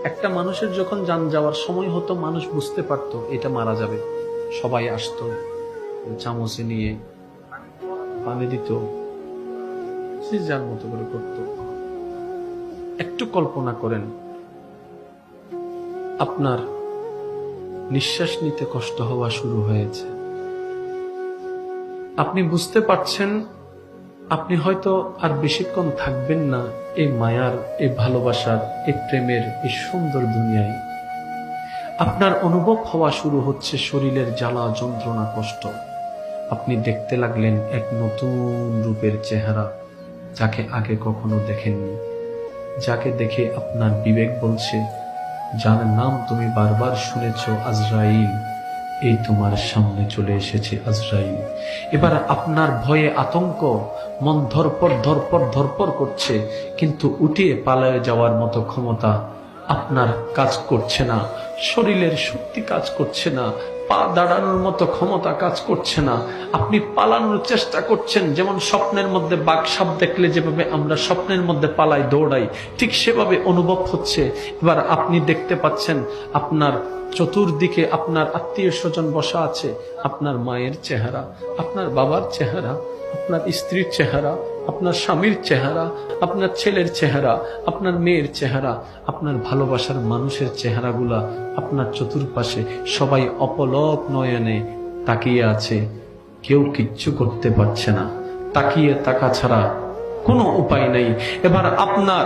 একটা মানুষের যখন যান যাওয়ার সময় হতো, মানুষ বুঝতে পারতো এটা মারা যাবে, সবাই আসতো চামচে নিয়ে পানি দিত, সে যার মতো করে করত। একটু কল্পনা করেন, আপনার নিঃশ্বাস নিতে কষ্ট হওয়া শুরু হয়েছে, আপনি বুঝতে পারছেন আপনি হয়তো আর বেশিক্ষণ থাকবেন না এই মায়ার, এই ভালোবাসার, এই প্রেমের, এই সুন্দর দুনিয়ায়। আপনার অনুভব হওয়া শুরু হচ্ছে শরীরের জ্বালা, যন্ত্রণা, কষ্ট। আপনি দেখতে লাগলেন এক নতুন রূপের চেহারা, যাকে আগে কখনো দেখেননি, যাকে দেখে আপনার বিবেক বলছে, যার নাম তুমি বারবার শুনেছ, আজরাইল, এই তোমার সামনে চলে এসেছে আজরাইল। এবার আপনার ভয়ে আতঙ্ক, মন ধরপর ধরপর ধরপর করছে, কিন্তু উঠিয়ে পালায়ে যাওয়ার মতো ক্ষমতা আপনার কাজ করছে না, শরীরের শক্তি কাজ করছে না, পা দাঁড়ানোর মতো ক্ষমতা কাজ করছে না। আপনি পালানোর চেষ্টা করছেন, যেমন স্বপ্নের মধ্যে বাঘ সাপ দেখলে যেভাবে আমরা স্বপ্নের মধ্যে পালাই, দৌড়াই, ঠিক সেভাবে অনুভব হচ্ছে। এবার আপনি দেখতে পাচ্ছেন আপনার চতুর্দিকে আপনার আত্মীয় স্বজন বসা আছে, আপনার মায়ের চেহারা, আপনার বাবার চেহারা, আপনার স্ত্রীর চেহারা, আপনার স্বামীর চেহারা, আপনার ছেলের চেহারা, আপনার মেয়ের চেহারা, আপনার ভালোবাসার মানুষের চেহারাগুলা আপনার চতুর্পাশে, সবাই অপলক নয়নে তাকিয়ে আছে, কেউ কিচ্ছু করতে পারছে না, তাকিয়ে তাকা ছাড়া কোনো উপায় নেই। এবার আপনার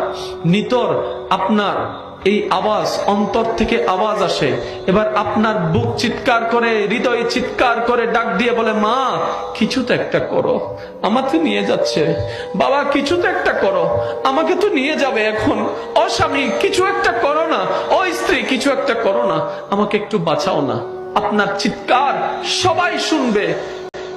নিতর আপনার এই আওয়াজ, অন্তর থেকে আওয়াজ আসে, এবার আপনার বুক চিৎকার করে, হৃদয় চিৎকার করে ডাক দিয়ে বলে, মা কিছু তো একটা করো, আমাকে নিয়ে যাচ্ছে, বাবা কিছু তো একটা করো, আমাকে তো নিয়ে যাবে এখন, ও স্বামী কিছু একটা করো না, ও স্ত্রী কিছু একটা করো না, আমাকে একটু বাঁচাও না। আপনার চিৎকার সবাই শুনবে,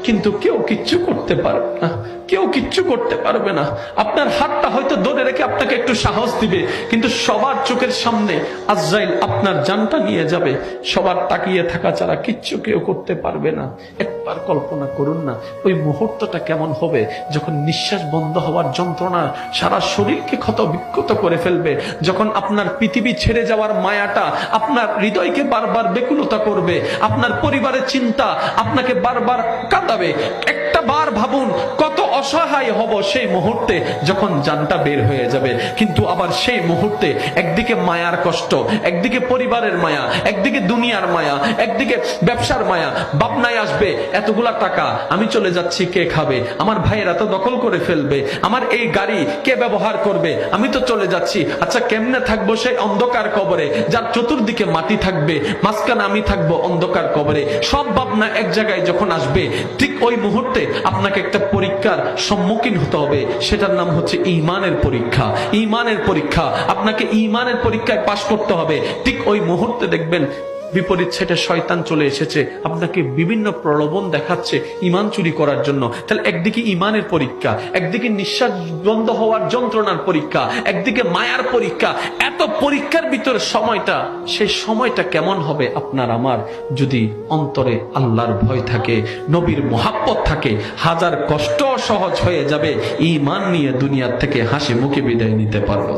কিন্তু কেউ কিচ্ছু করতে পারবে না, কেউ কিচ্ছু করতে পারবে না। আপনার হাতটা হয়তো ধরে রেখে আপনাকে একটু সাহস দিবে, কিন্তু সবার চোখের সামনে আজরাইল আপনার জানটা নিয়ে যাবে, সবার তাকিয়ে থাকা ছাড়া কিচ্ছু কেউ করতে পারবে না। একবার কল্পনা করুন না ওই মুহূর্তটা কেমন হবে, যখন নিঃশ্বাস বন্ধ হওয়ার যন্ত্রণা সারা শরীরকে ক্ষত বিক্ষত করে ফেলবে, যখন আপনার পৃথিবী ছেড়ে যাওয়ার মায়াটা আপনার হৃদয়কে বারবার বেকুলতা করবে, আপনার পরিবারের চিন্তা আপনাকে বারবার কাঁদাবে। একটা বার ভাবুন কত অসহায় হব সেই মুহূর্তে যখন জানটা বের হয়ে যাবে। কিন্তু আবার সেই মুহূর্তে একদিকে মায়ার কষ্ট, একদিকে পরিবারের মায়া, একদিকে দুনিয়ার মায়া, একদিকে ব্যবসার মায়া, ভাবনায় আসবে এতগুলা টাকা আমি চলে যাচ্ছি, কে খাবে, আমার ভাইয়েরা তো দখল করে ফেলবে, আমার এই গাড়ি কে ব্যবহার করবে, আমি তো চলে যাচ্ছি, আচ্ছা কেমনে থাকবো সেই অন্ধকার কবরে, যার চতুর্দিকে মাটি থাকবে, মাঝখানে আমি থাকবো অন্ধকার কবরে। সব ভাবনা এক জায়গায় যখন আসবে, ঠিক ওই মুহূর্তে আপনাকে একটা পরীক্ষার সম্মুখীন হতে হবে, সেটার নাম হচ্ছে ঈমানের পরীক্ষা। ঈমানের পরীক্ষা, আপনাকে ঈমানের পরীক্ষায় পাশ করতে হবে। ঠিক ওই মুহূর্তে দেখবেন বিপরীত সাইডে শয়তান চলে এসেছে, আপনাকে বিভিন্ন প্রলোভন দেখাচ্ছে ঈমান চুরি করার জন্য। তাহলে একদিকে ঈমানের পরীক্ষা, একদিকে নিঃশ্বাস বন্ধ হওয়ার যন্ত্রণার পরীক্ষা, একদিকে মায়ার পরীক্ষা। এত পরীক্ষার ভিতরে সময়টা, সেই সময়টা কেমন হবে আপনার আমার, যদি অন্তরে আল্লাহর ভয় থাকে, নবীর মুহাব্বত থাকে, হাজার কষ্ট সহজ হয়ে যাবে, ঈমান নিয়ে দুনিয়ার থেকে হাসি মুখে বিদায় নিতে পারবো।